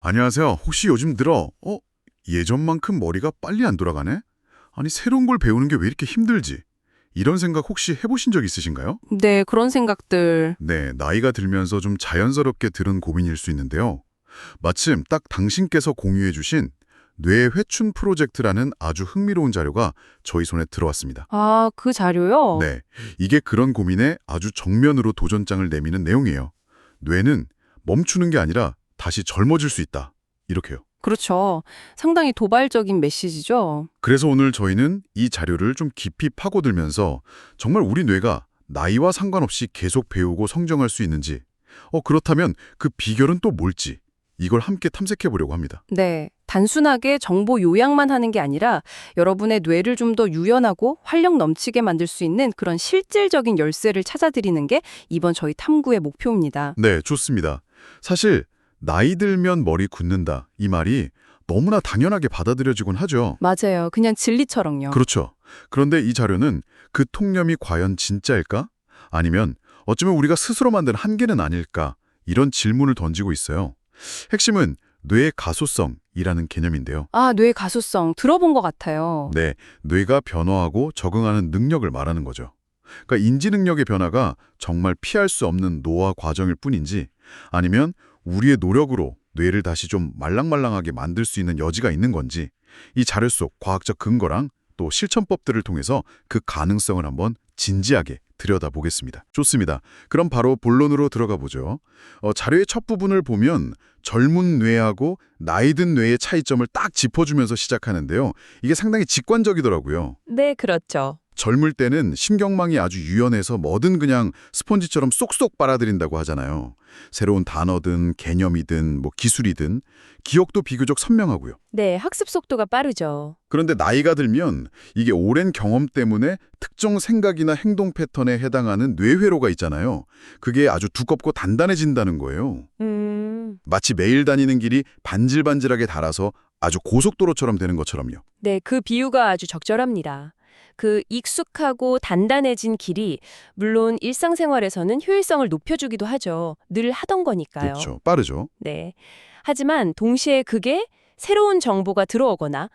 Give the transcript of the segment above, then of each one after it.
안녕하세요. 혹시 요즘 들어, 예전만큼 머리가 빨리 안 돌아가네? 아니, 새로운 걸 배우는 게 왜 이렇게 힘들지? 이런 생각 혹시 해보신 적 있으신가요? 네, 그런 생각들. 네, 나이가 들면서 좀 자연스럽게 들은 고민일 수 있는데요. 마침 딱 당신께서 공유해주신 뇌 회춘 프로젝트라는 아주 흥미로운 자료가 저희 손에 들어왔습니다. 아, 그 자료요? 네, 이게 그런 고민에 아주 정면으로 도전장을 내미는 내용이에요. 뇌는 멈추는 게 아니라 다시 젊어질 수 있다. 이렇게요. 그렇죠. 상당히 도발적인 메시지죠. 그래서 오늘 저희는 이 자료를 좀 깊이 파고들면서 정말 우리 뇌가 나이와 상관없이 계속 배우고 성장할 수 있는지, 그렇다면 그 비결은 또 뭘지, 이걸 함께 탐색해 보려고 합니다. 네, 단순하게 정보 요약만 하는 게 아니라 여러분의 뇌를 좀 더 유연하고 활력 넘치게 만들 수 있는 그런 실질적인 열쇠를 찾아드리는 게 이번 저희 탐구의 목표입니다. 네, 좋습니다. 사실 나이 들면 머리 굳는다 이 말이 너무나 당연하게 받아들여지곤 하죠. 맞아요. 그냥 진리처럼요. 그렇죠. 그런데 이 자료는 그 통념이 과연 진짜일까? 아니면 어쩌면 우리가 스스로 만든 한계는 아닐까? 이런 질문을 던지고 있어요. 핵심은 뇌의 가소성이라는 개념인데요. 아, 뇌 가소성 들어본 것 같아요. 네, 뇌가 변화하고 적응하는 능력을 말하는 거죠. 그러니까 인지 능력의 변화가 정말 피할 수 없는 노화 과정일 뿐인지 아니면 우리의 노력으로 뇌를 다시 좀 말랑말랑하게 만들 수 있는 여지가 있는 건지 이 자료 속 과학적 근거랑 또 실천법들을 통해서 그 가능성을 한번 진지하게 들여다보겠습니다. 좋습니다. 그럼 바로 본론으로 들어가 보죠. 자료의 첫 부분을 보면 젊은 뇌하고 나이 든 뇌의 차이점을 딱 짚어주면서 시작하는데요. 이게 상당히 직관적이더라고요. 네, 그렇죠. 젊을 때는 신경망이 아주 유연해서 뭐든 그냥 스펀지처럼 쏙쏙 빨아들인다고 하잖아요. 새로운 단어든 개념이든 뭐 기술이든 기억도 비교적 선명하고요. 네, 학습 속도가 빠르죠. 그런데 나이가 들면 이게 오랜 경험 때문에 특정 생각이나 행동 패턴에 해당하는 뇌회로가 있잖아요. 그게 아주 두껍고 단단해진다는 거예요. 마치 매일 다니는 길이 반질반질하게 닳아서 아주 고속도로처럼 되는 것처럼요. 네, 그 비유가 아주 적절합니다. 그 익숙하고 단단해진 길이 물론 일상생활에서는 효율성을 높여주기도 하죠. 늘 하던 거니까요. 그렇죠. 빠르죠. 네. 하지만 동시에 그게 새로운 정보가 들어오거나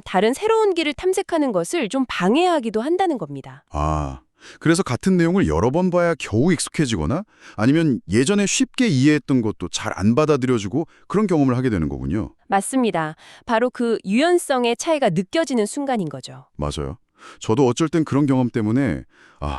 다른 새로운 길을 탐색하는 것을 좀 방해하기도 한다는 겁니다. 아, 그래서 같은 내용을 여러 번 봐야 겨우 익숙해지거나 아니면 예전에 쉽게 이해했던 것도 잘 안 받아들여지고 그런 경험을 하게 되는 거군요. 맞습니다. 바로 그 유연성의 차이가 느껴지는 순간인 거죠. 맞아요. 저도 어쩔 땐 그런 경험 때문에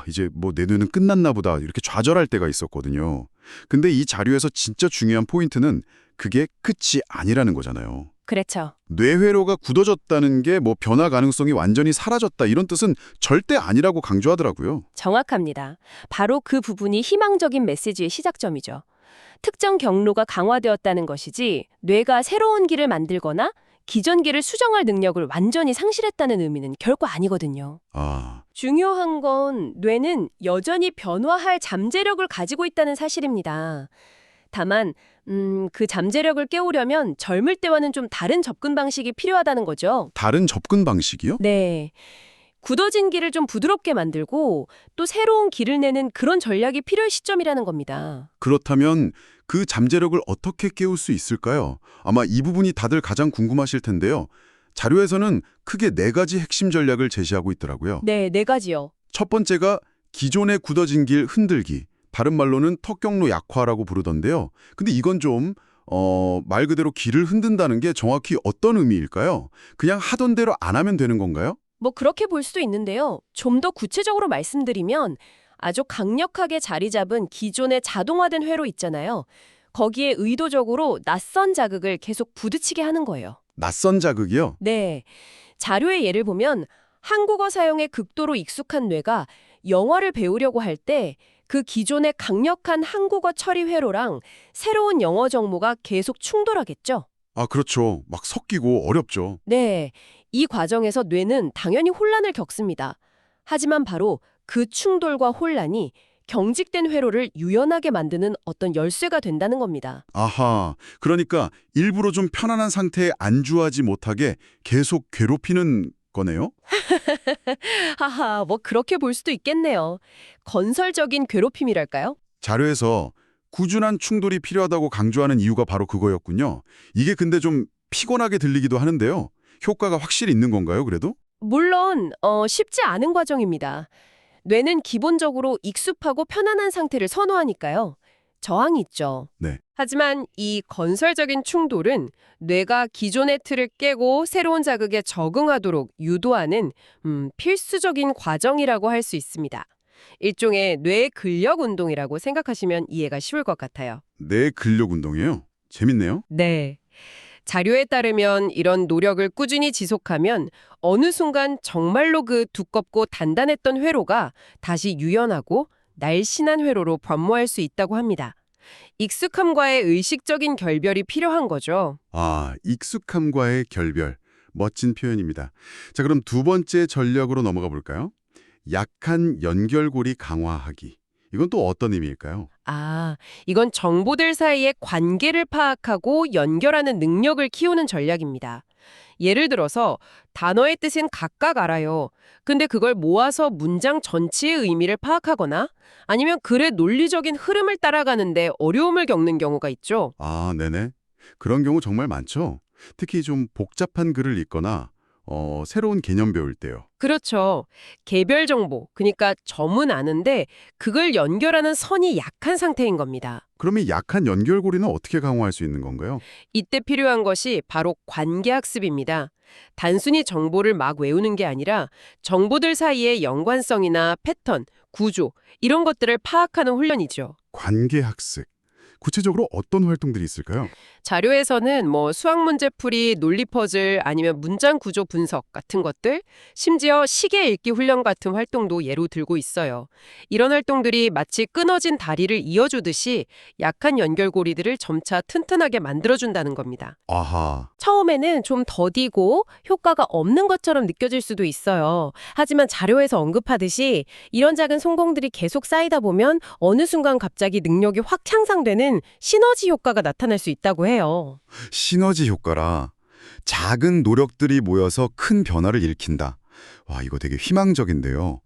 이제 뭐 내 뇌는 끝났나 보다 이렇게 좌절할 때가 있었거든요. 근데 이 자료에서 진짜 중요한 포인트는 그게 끝이 아니라는 거잖아요. 그렇죠. 뇌회로가 굳어졌다는 게 뭐 변화 가능성이 완전히 사라졌다 이런 뜻은 절대 아니라고 강조하더라고요. 정확합니다. 바로 그 부분이 희망적인 메시지의 시작점이죠. 특정 경로가 강화되었다는 것이지 뇌가 새로운 길을 만들거나 기존 길을 수정할 능력을 완전히 상실했다는 의미는 결코 아니거든요. 아, 중요한 건 뇌는 여전히 변화할 잠재력을 가지고 있다는 사실입니다. 다만 그 잠재력을 깨우려면 젊을 때와는 좀 다른 접근 방식이 필요하다는 거죠. 다른 접근 방식이요? 네. 굳어진 길을 좀 부드럽게 만들고 또 새로운 길을 내는 그런 전략이 필요할 시점이라는 겁니다. 그렇다면 그 잠재력을 어떻게 깨울 수 있을까요? 아마 이 부분이 다들 가장 궁금하실 텐데요. 자료에서는 크게 네 가지 핵심 전략을 제시하고 있더라고요. 네, 네 가지요. 첫 번째가 기존의 굳어진 길 흔들기, 다른 말로는 턱경로 약화라고 부르던데요. 근데 이건 좀 말 그대로 길을 흔든다는 게 정확히 어떤 의미일까요? 그냥 하던 대로 안 하면 되는 건가요? 뭐 그렇게 볼 수도 있는데요. 좀 더 구체적으로 말씀드리면 아주 강력하게 자리 잡은 기존의 자동화된 회로 있잖아요. 거기에 의도적으로 낯선 자극을 계속 부딪히게 하는 거예요. 낯선 자극이요? 네. 자료의 예를 보면 한국어 사용에 극도로 익숙한 뇌가 영어를 배우려고 할 때 그 기존의 강력한 한국어 처리 회로랑 새로운 영어 정보가 계속 충돌하겠죠. 그렇죠. 막 섞이고 어렵죠. 네. 이 과정에서 뇌는 당연히 혼란을 겪습니다. 하지만 바로 그 충돌과 혼란이 경직된 회로를 유연하게 만드는 어떤 열쇠가 된다는 겁니다. 아하, 그러니까 일부러 좀 편안한 상태에 안주하지 못하게 계속 괴롭히는 거네요? 하하, 뭐 그렇게 볼 수도 있겠네요. 건설적인 괴롭힘이랄까요? 자료에서 꾸준한 충돌이 필요하다고 강조하는 이유가 바로 그거였군요. 이게 근데 좀 피곤하게 들리기도 하는데요. 효과가 확실히 있는 건가요, 그래도? 물론 쉽지 않은 과정입니다. 뇌는 기본적으로 익숙하고 편안한 상태를 선호하니까요. 저항이 있죠. 네. 하지만 이 건설적인 충돌은 뇌가 기존의 틀을 깨고 새로운 자극에 적응하도록 유도하는 필수적인 과정이라고 할 수 있습니다. 일종의 뇌 근력 운동이라고 생각하시면 이해가 쉬울 것 같아요. 뇌 근력 운동이에요. 재밌네요. 네. 자료에 따르면 이런 노력을 꾸준히 지속하면 어느 순간 정말로 그 두껍고 단단했던 회로가 다시 유연하고 날씬한 회로로 변모할 수 있다고 합니다. 익숙함과의 의식적인 결별이 필요한 거죠. 아, 익숙함과의 결별. 멋진 표현입니다. 자, 그럼 두 번째 전략으로 넘어가 볼까요? 약한 연결고리 강화하기. 이건 또 어떤 의미일까요? 이건 정보들 사이의 관계를 파악하고 연결하는 능력을 키우는 전략입니다. 예를 들어서 단어의 뜻은 각각 알아요. 근데 그걸 모아서 문장 전체의 의미를 파악하거나 아니면 글의 논리적인 흐름을 따라가는데 어려움을 겪는 경우가 있죠. 아, 네네. 그런 경우 정말 많죠. 특히 좀 복잡한 글을 읽거나 새로운 개념 배울 때요. 그렇죠. 개별 정보, 그러니까 점은 아는데 그걸 연결하는 선이 약한 상태인 겁니다. 그러면 약한 연결고리는 어떻게 강화할 수 있는 건가요? 이때 필요한 것이 바로 관계학습입니다. 단순히 정보를 막 외우는 게 아니라 정보들 사이의 연관성이나 패턴, 구조, 이런 것들을 파악하는 훈련이죠. 관계학습. 구체적으로 어떤 활동들이 있을까요? 자료에서는 수학 문제풀이, 논리 퍼즐, 아니면 문장 구조 분석 같은 것들, 심지어 시계 읽기 훈련 같은 활동도 예로 들고 있어요. 이런 활동들이 마치 끊어진 다리를 이어주듯이 약한 연결고리들을 점차 튼튼하게 만들어준다는 겁니다. 아하. 처음에는 좀 더디고 효과가 없는 것처럼 느껴질 수도 있어요. 하지만 자료에서 언급하듯이 이런 작은 성공들이 계속 쌓이다 보면 어느 순간 갑자기 능력이 확 향상되는 시너지 효과가 나타날 수 있다고 해요. 시너지 효과라. 작은 노력들이 모여서 큰 변화를 일으킨다. 와, 이거 되게 희망적인데요.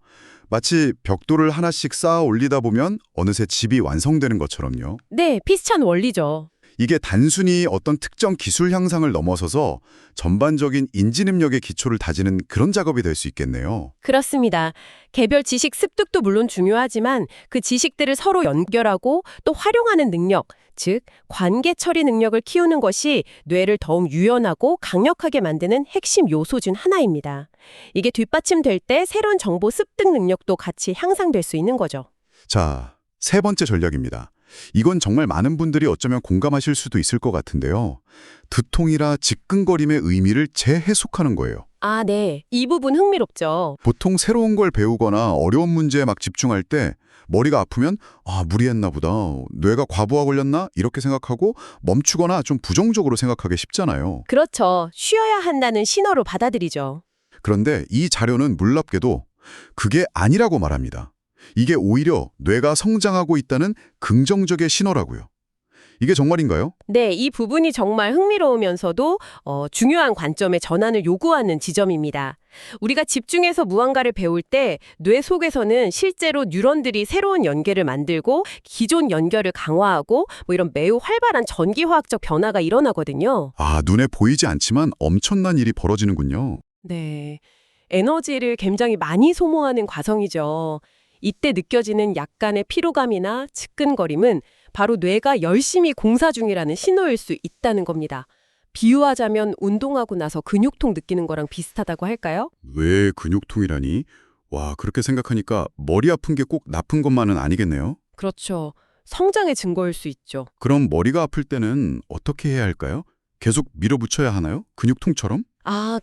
마치 벽돌을 하나씩 쌓아 올리다 보면 어느새 집이 완성되는 것처럼요. 네, 비슷한 원리죠. 이게 단순히 어떤 특정 기술 향상을 넘어서서 전반적인 인지 능력의 기초를 다지는 그런 작업이 될 수 있겠네요. 그렇습니다. 개별 지식 습득도 물론 중요하지만 그 지식들을 서로 연결하고 또 활용하는 능력, 즉 관계 처리 능력을 키우는 것이 뇌를 더욱 유연하고 강력하게 만드는 핵심 요소 중 하나입니다. 이게 뒷받침될 때 새로운 정보 습득 능력도 같이 향상될 수 있는 거죠. 자, 세 번째 전략입니다. 이건 정말 많은 분들이 어쩌면 공감하실 수도 있을 것 같은데요. 두통이라 지끈거림의 의미를 재해석하는 거예요. 네. 이 부분 흥미롭죠. 보통 새로운 걸 배우거나 어려운 문제에 막 집중할 때 머리가 아프면 무리했나 보다, 뇌가 과부하 걸렸나 이렇게 생각하고 멈추거나 좀 부정적으로 생각하기 쉽잖아요. 그렇죠. 쉬어야 한다는 신호로 받아들이죠. 그런데 이 자료는 놀랍게도 그게 아니라고 말합니다. 이게 오히려 뇌가 성장하고 있다는 긍정적인 신호라고요. 이게 정말인가요? 네, 이 부분이 정말 흥미로우면서도 중요한 관점의 전환을 요구하는 지점입니다. 우리가 집중해서 무언가를 배울 때 뇌 속에서는 실제로 뉴런들이 새로운 연계를 만들고 기존 연결을 강화하고 이런 매우 활발한 전기화학적 변화가 일어나거든요. 눈에 보이지 않지만 엄청난 일이 벌어지는군요. 네, 에너지를 굉장히 많이 소모하는 과정이죠. 이때 느껴지는 약간의 피로감이나 측근거림은 바로 뇌가 열심히 공사 중이라는 신호일 수 있다는 겁니다. 비유하자면 운동하고 나서 근육통 느끼는 거랑 비슷하다고 할까요? 왜 근육통이라니? 와, 그렇게 생각하니까 머리 아픈 게 꼭 나쁜 것만은 아니겠네요. 그렇죠. 성장의 증거일 수 있죠. 그럼 머리가 아플 때는 어떻게 해야 할까요? 계속 밀어붙여야 하나요? 근육통처럼?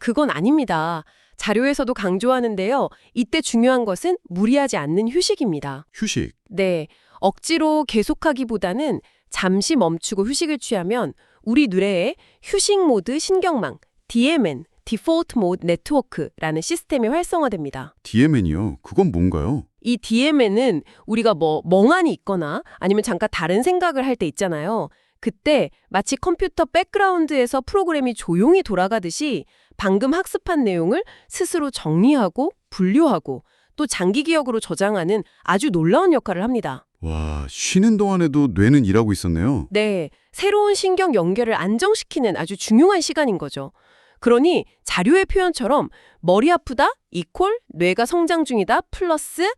그건 아닙니다. 자료에서도 강조하는데요. 이때 중요한 것은 무리하지 않는 휴식입니다. 휴식. 네, 억지로 계속하기보다는 잠시 멈추고 휴식을 취하면 우리 뇌에 휴식 모드 신경망, DMN, Default Mode Network라는 시스템이 활성화됩니다. DMN이요? 그건 뭔가요? 이 DMN은 우리가 멍하니 있거나 아니면 잠깐 다른 생각을 할 때 있잖아요. 그때 마치 컴퓨터 백그라운드에서 프로그램이 조용히 돌아가듯이 방금 학습한 내용을 스스로 정리하고 분류하고 또 장기 기억으로 저장하는 아주 놀라운 역할을 합니다. 와, 쉬는 동안에도 뇌는 일하고 있었네요. 네, 새로운 신경 연결을 안정시키는 아주 중요한 시간인 거죠. 그러니 자료의 표현처럼 머리 아프다 이퀄 뇌가 성장 중이다 플러스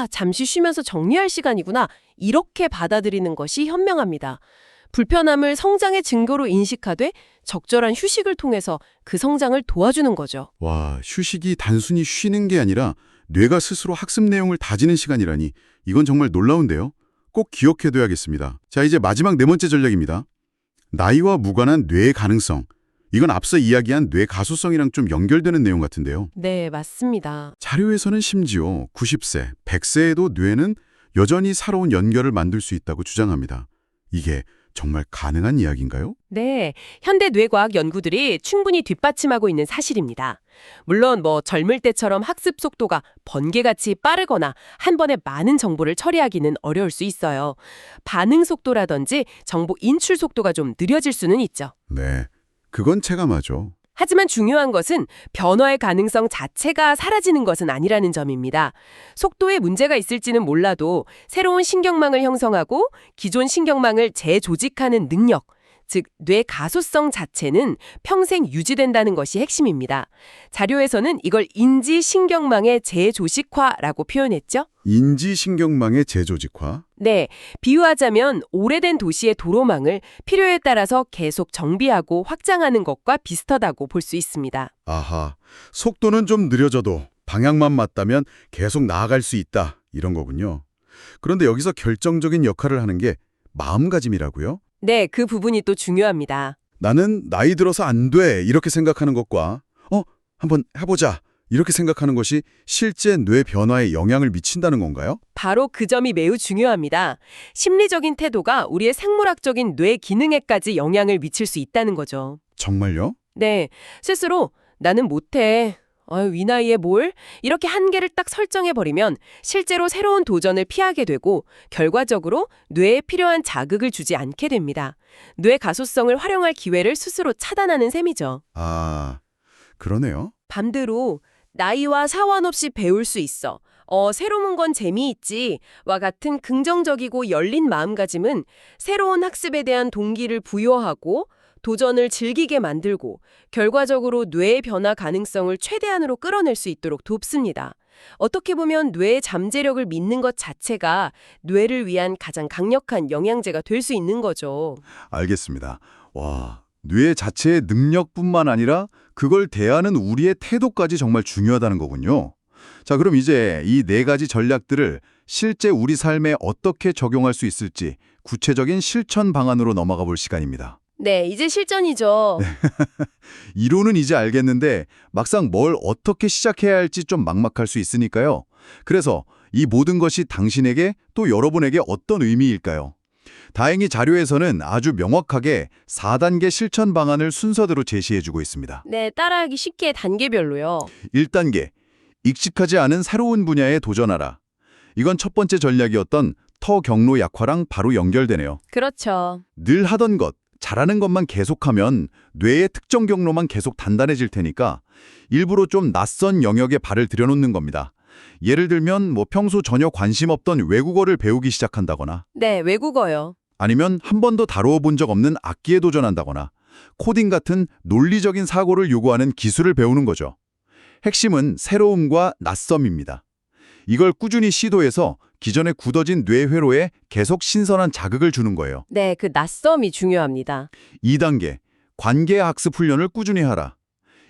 잠시 쉬면서 정리할 시간이구나 이렇게 받아들이는 것이 현명합니다. 불편함을 성장의 증거로 인식하되 적절한 휴식을 통해서 그 성장을 도와주는 거죠. 와, 휴식이 단순히 쉬는 게 아니라 뇌가 스스로 학습 내용을 다지는 시간이라니 이건 정말 놀라운데요. 꼭 기억해둬야겠습니다. 자, 이제 마지막 네 번째 전략입니다. 나이와 무관한 뇌의 가능성. 이건 앞서 이야기한 뇌 가소성이랑 좀 연결되는 내용 같은데요. 네, 맞습니다. 자료에서는 심지어 90세, 100세에도 뇌는 여전히 살아온 연결을 만들 수 있다고 주장합니다. 이게 정말 가능한 이야기인가요? 네, 현대 뇌과학 연구들이 충분히 뒷받침하고 있는 사실입니다. 물론 젊을 때처럼 학습 속도가 번개같이 빠르거나 한 번에 많은 정보를 처리하기는 어려울 수 있어요. 반응 속도라든지 정보 인출 속도가 좀 느려질 수는 있죠. 네, 그건 체감하죠. 하지만 중요한 것은 변화의 가능성 자체가 사라지는 것은 아니라는 점입니다. 속도에 문제가 있을지는 몰라도 새로운 신경망을 형성하고 기존 신경망을 재조직하는 능력, 즉 뇌 가소성 자체는 평생 유지된다는 것이 핵심입니다. 자료에서는 이걸 인지신경망의 재조직화라고 표현했죠. 인지신경망의 재조직화? 네, 비유하자면 오래된 도시의 도로망을 필요에 따라서 계속 정비하고 확장하는 것과 비슷하다고 볼 수 있습니다. 아하, 속도는 좀 느려져도 방향만 맞다면 계속 나아갈 수 있다, 이런 거군요. 그런데 여기서 결정적인 역할을 하는 게 마음가짐이라고요? 네, 그 부분이 또 중요합니다. 나는 나이 들어서 안 돼, 이렇게 생각하는 것과 한번 해보자, 이렇게 생각하는 것이 실제 뇌 변화에 영향을 미친다는 건가요? 바로 그 점이 매우 중요합니다. 심리적인 태도가 우리의 생물학적인 뇌 기능에까지 영향을 미칠 수 있다는 거죠. 정말요? 네, 스스로 나는 못해. 이 나이에 뭘? 이렇게 한계를 딱 설정해버리면 실제로 새로운 도전을 피하게 되고 결과적으로 뇌에 필요한 자극을 주지 않게 됩니다. 뇌 가소성을 활용할 기회를 스스로 차단하는 셈이죠. 아, 그러네요. 반대로 나이와 상관없이 배울 수 있어. 새로운 건 재미있지. 와 같은 긍정적이고 열린 마음가짐은 새로운 학습에 대한 동기를 부여하고 도전을 즐기게 만들고 결과적으로 뇌의 변화 가능성을 최대한으로 끌어낼 수 있도록 돕습니다. 어떻게 보면 뇌의 잠재력을 믿는 것 자체가 뇌를 위한 가장 강력한 영양제가 될 수 있는 거죠. 알겠습니다. 와, 뇌 자체의 능력뿐만 아니라 그걸 대하는 우리의 태도까지 정말 중요하다는 거군요. 자, 그럼 이제 이 네 가지 전략들을 실제 우리 삶에 어떻게 적용할 수 있을지 구체적인 실천 방안으로 넘어가 볼 시간입니다. 네, 이제 실전이죠. 이론은 이제 알겠는데 막상 뭘 어떻게 시작해야 할지 좀 막막할 수 있으니까요. 그래서 이 모든 것이 당신에게 또 여러분에게 어떤 의미일까요? 다행히 자료에서는 아주 명확하게 4단계 실천 방안을 순서대로 제시해주고 있습니다. 네, 따라하기 쉽게 단계별로요. 1단계, 익숙하지 않은 새로운 분야에 도전하라. 이건 첫 번째 전략이었던 터 경로 약화랑 바로 연결되네요. 그렇죠. 늘 하던 것, 잘하는 것만 계속하면 뇌의 특정 경로만 계속 단단해질 테니까 일부러 좀 낯선 영역에 발을 들여놓는 겁니다. 예를 들면 평소 전혀 관심 없던 외국어를 배우기 시작한다거나 네, 외국어요. 아니면 한 번도 다루어 본 적 없는 악기에 도전한다거나 코딩 같은 논리적인 사고를 요구하는 기술을 배우는 거죠. 핵심은 새로움과 낯섦입니다. 이걸 꾸준히 시도해서 기존에 굳어진 뇌 회로에 계속 신선한 자극을 주는 거예요. 네, 그 낯섦이 중요합니다. 2단계, 관계 학습 훈련을 꾸준히 하라.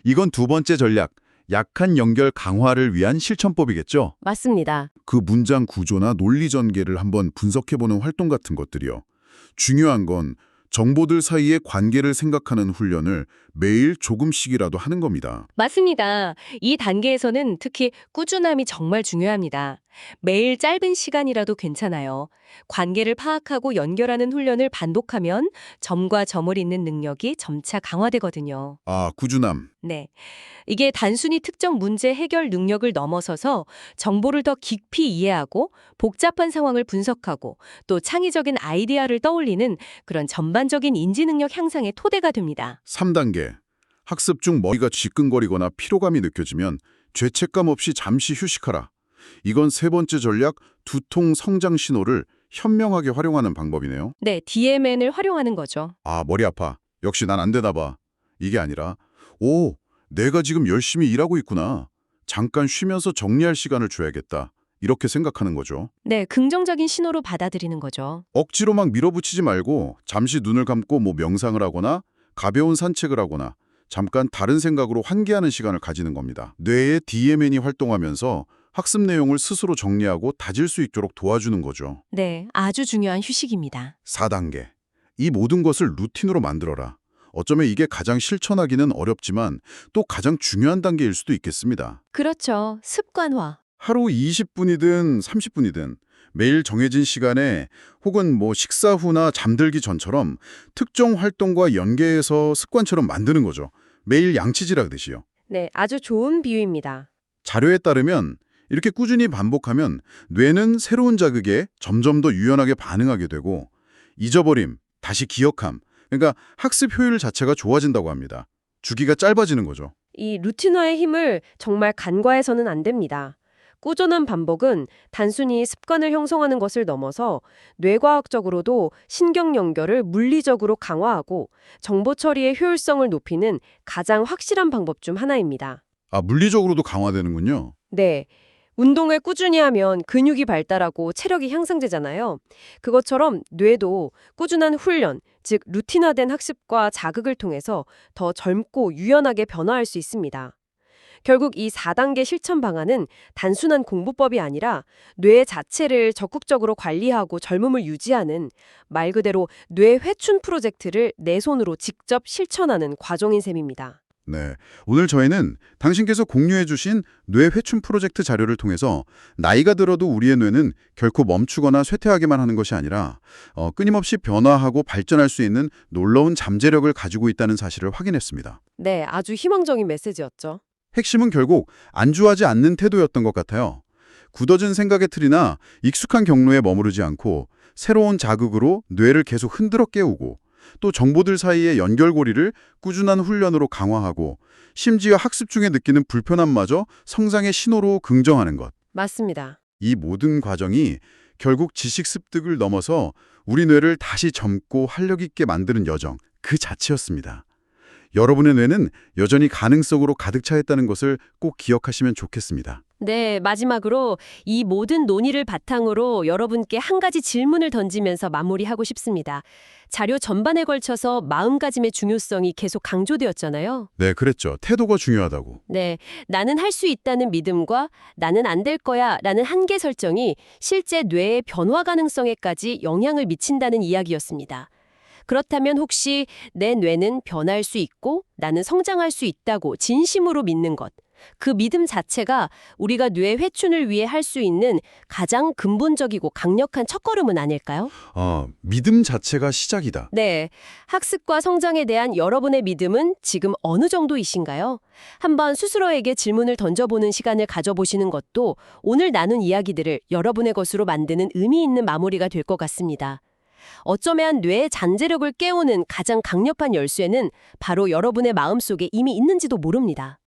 이건 두 번째 전략, 약한 연결 강화를 위한 실천법이겠죠. 맞습니다. 그 문장 구조나 논리 전개를 한번 분석해보는 활동 같은 것들이요. 중요한 건 정보들 사이의 관계를 생각하는 훈련을 매일 조금씩이라도 하는 겁니다. 맞습니다. 이 단계에서는 특히 꾸준함이 정말 중요합니다. 매일 짧은 시간이라도 괜찮아요. 관계를 파악하고 연결하는 훈련을 반복하면 점과 점을 잇는 능력이 점차 강화되거든요. 아, 꾸준함. 네. 이게 단순히 특정 문제 해결 능력을 넘어서서 정보를 더 깊이 이해하고 복잡한 상황을 분석하고 또 창의적인 아이디어를 떠올리는 그런 전반적인 인지 능력 향상의 토대가 됩니다. 3단계, 학습 중 머리가 쥐끈거리거나 피로감이 느껴지면 죄책감 없이 잠시 휴식하라. 이건 세 번째 전략, 두통 성장 신호를 현명하게 활용하는 방법이네요. 네, DMN을 활용하는 거죠. 아, 머리 아파. 역시 난 안 되나 봐. 이게 아니라, 오, 내가 지금 열심히 일하고 있구나. 잠깐 쉬면서 정리할 시간을 줘야겠다. 이렇게 생각하는 거죠. 네, 긍정적인 신호로 받아들이는 거죠. 억지로 막 밀어붙이지 말고 잠시 눈을 감고 뭐 명상을 하거나 가벼운 산책을 하거나 잠깐 다른 생각으로 환기하는 시간을 가지는 겁니다. 뇌의 DMN이 활동하면서 학습 내용을 스스로 정리하고 다질 수 있도록 도와주는 거죠. 네, 아주 중요한 휴식입니다. 4단계. 이 모든 것을 루틴으로 만들어라. 어쩌면 이게 가장 실천하기는 어렵지만 또 가장 중요한 단계일 수도 있겠습니다. 그렇죠. 습관화. 하루 20분이든 30분이든 매일 정해진 시간에 혹은 뭐 식사 후나 잠들기 전처럼 특정 활동과 연계해서 습관처럼 만드는 거죠. 매일 양치질하듯이요. 네, 아주 좋은 비유입니다. 자료에 따르면 이렇게 꾸준히 반복하면 뇌는 새로운 자극에 점점 더 유연하게 반응하게 되고 잊어버림, 다시 기억함, 그러니까 학습 효율 자체가 좋아진다고 합니다. 주기가 짧아지는 거죠. 이 루틴화의 힘을 정말 간과해서는 안 됩니다. 꾸준한 반복은 단순히 습관을 형성하는 것을 넘어서 뇌과학적으로도 신경 연결을 물리적으로 강화하고 정보 처리의 효율성을 높이는 가장 확실한 방법 중 하나입니다. 아, 물리적으로도 강화되는군요. 네. 운동을 꾸준히 하면 근육이 발달하고 체력이 향상되잖아요. 그것처럼 뇌도 꾸준한 훈련, 즉 루틴화된 학습과 자극을 통해서 더 젊고 유연하게 변화할 수 있습니다. 결국 이 4단계 실천 방안은 단순한 공부법이 아니라 뇌 자체를 적극적으로 관리하고 젊음을 유지하는 말 그대로 뇌 회춘 프로젝트를 내 손으로 직접 실천하는 과정인 셈입니다. 네, 오늘 저희는 당신께서 공유해 주신 뇌 회춘 프로젝트 자료를 통해서 나이가 들어도 우리의 뇌는 결코 멈추거나 쇠퇴하기만 하는 것이 아니라 끊임없이 변화하고 발전할 수 있는 놀라운 잠재력을 가지고 있다는 사실을 확인했습니다. 네, 아주 희망적인 메시지였죠. 핵심은 결국 안주하지 않는 태도였던 것 같아요. 굳어진 생각의 틀이나 익숙한 경로에 머무르지 않고 새로운 자극으로 뇌를 계속 흔들어 깨우고 또 정보들 사이의 연결고리를 꾸준한 훈련으로 강화하고 심지어 학습 중에 느끼는 불편함마저 성장의 신호로 긍정하는 것. 맞습니다. 이 모든 과정이 결국 지식 습득을 넘어서 우리 뇌를 다시 젊고 활력 있게 만드는 여정 그 자체였습니다. 여러분의 뇌는 여전히 가능성으로 가득 차 있다는 것을 꼭 기억하시면 좋겠습니다. 네, 마지막으로 이 모든 논의를 바탕으로 여러분께 한 가지 질문을 던지면서 마무리하고 싶습니다. 자료 전반에 걸쳐서 마음가짐의 중요성이 계속 강조되었잖아요. 네, 그랬죠. 태도가 중요하다고. 네, 나는 할 수 있다는 믿음과 나는 안 될 거야 라는 한계 설정이 실제 뇌의 변화 가능성에까지 영향을 미친다는 이야기였습니다. 그렇다면 혹시 내 뇌는 변할 수 있고 나는 성장할 수 있다고 진심으로 믿는 것, 그 믿음 자체가 우리가 뇌 회춘을 위해 할 수 있는 가장 근본적이고 강력한 첫걸음은 아닐까요? 믿음 자체가 시작이다. 네, 학습과 성장에 대한 여러분의 믿음은 지금 어느 정도이신가요? 한번 스스로에게 질문을 던져보는 시간을 가져보시는 것도 오늘 나눈 이야기들을 여러분의 것으로 만드는 의미 있는 마무리가 될 것 같습니다. 어쩌면 뇌의 잠재력을 깨우는 가장 강력한 열쇠는 바로 여러분의 마음속에 이미 있는지도 모릅니다.